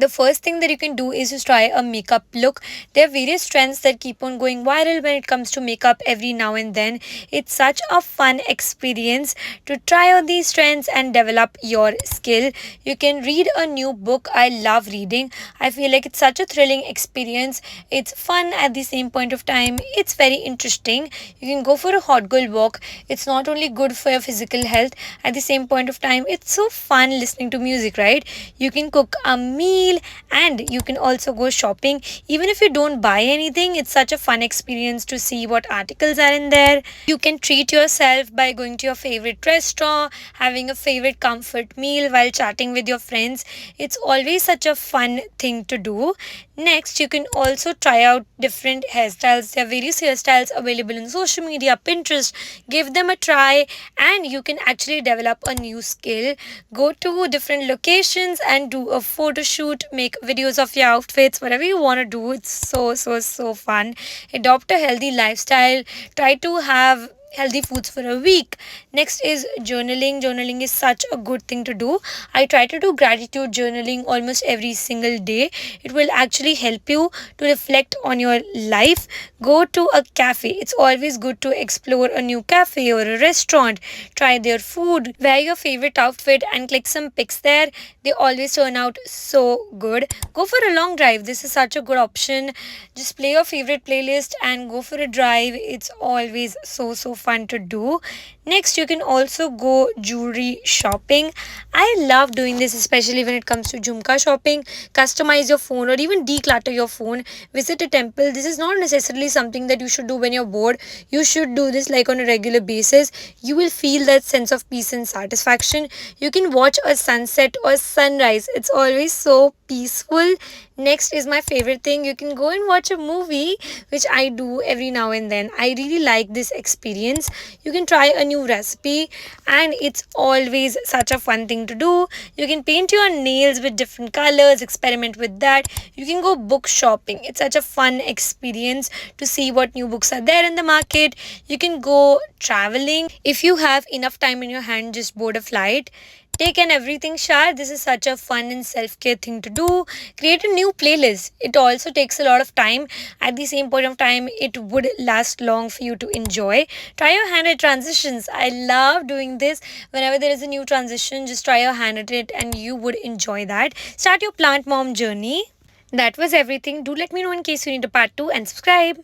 The first thing that you can do is to try a makeup look. There are various trends that keep on going viral when it comes to makeup every now and then. It's such a fun experience to try on these trends and develop your skill. You can read a new book. I love reading. I feel like it's such a thrilling experience. It's fun at the same point of time. It's very interesting. You can go for a hot girl walk. It's not only good for your physical health, at the same point of time, it's so fun listening to music, right? You can cook a meal and you can also go shopping. Even if you don't buy anything, it's such a fun experience to see what articles are in there. You can treat yourself by going to your favorite restaurant, having a favorite comfort meal while chatting with your friends. It's always such a fun thing to do. Next, you can also try out different hairstyles. There are various hairstyles available in social media, Pinterest. Give them a try and you can actually develop a new skill. Go to different locations and do a photo shoot, make videos of your outfits, whatever you want to do. It's so fun. Adopt a healthy lifestyle. Try to have healthy foods for a week. Next is journaling. Journaling is such a good thing to do. I try to do gratitude journaling almost every single day. It will actually help you to reflect on your life. Go to a cafe. It's always good to explore a new cafe or a restaurant. Try their food. Wear your favorite outfit and click some pics there. They always turn out so good. Go for a long drive. This is such a good option. Just play your favorite playlist and go for a drive. It's always so fun to do. Next, you can also go jewelry shopping. I love doing this, especially when it comes to jhumka shopping. Customize your phone or even declutter your phone. Visit a temple. This is not necessarily something that you should do when you're bored. You should do this like on a regular basis. You will feel that sense of peace and satisfaction. You can watch a sunset or sunrise. It's always so peaceful. Next is my favorite thing. You can go and watch a movie, which I do every now and then. I really like this experience. You can try a new recipe, and it's always such a fun thing to do. You can paint your nails with different colors, experiment with that. You can go book shopping. It's such a fun experience to see what new books are there in the market. You can go traveling. If you have enough time in your hand, just board a flight. Take an everything shower. This is such a fun and self care thing to do. Create a new playlist. It also takes a lot of time. At the same point of time, it would last long for you to enjoy. Try your hand at transitions. I love doing this. Whenever there is a new transition, just try your hand at it and you would enjoy that. Start your plant mom journey. That was everything. Do let me know in case you need a part 2 and subscribe.